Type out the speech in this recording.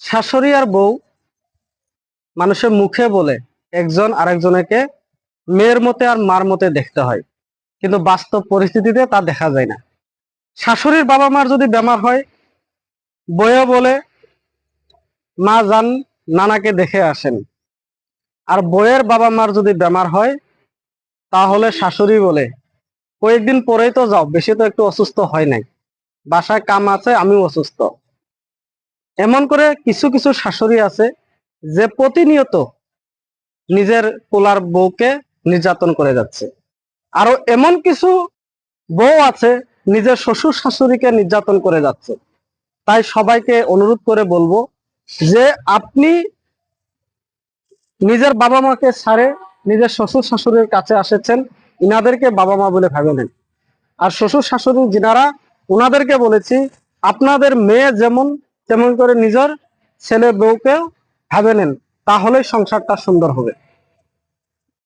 শাশুড়ি আর বউ মানুষের মুখে বলে একজন আরেকজনকে মেয়ের মতে আর মার মতে দেখতে হয়, কিন্তু বাস্তব পরিস্থিতিতে তা দেখা যায় না। শাশুড়ির বাবা মার যদি বেমার হয়, বউও বলে মা যান নানাকে দেখে আসেন। আর বউয়ের বাবা মার যদি বেমার হয়, তাহলে শাশুড়ি বলে কয়েকদিন পরেই তো যাও, বেশি তো একটু অসুস্থ হয় নাই, বাসায় কাম আছে, আমিও অসুস্থ। এমন করে কিছু কিছু শাশুড়ি আছে যে প্রতিনিয়ত নিজের পোলার বউকে নির্যাতন করে যাচ্ছে। আরো এমন কিছু বউ আছে নিজের শ্বশুর শাশুড়িকে নির্যাতন করে যাচ্ছে। তাই সবাইকে অনুরোধ করে বলবো যে আপনি নিজের বাবা মাকে ছাড়ে নিজের শ্বশুর শাশুড়ির কাছে আসেছেন, ইনাদেরকে বাবা মা বলে ভাবে নেন। আর শ্বশুর শাশুড়ি যিনারা, ওনাদেরকে বলেছি আপনাদের মেয়ে যেমন তেমন করে নিজের ছেলে বউকেও ভাবে নেন, তাহলেই সংসারটা সুন্দর হবে।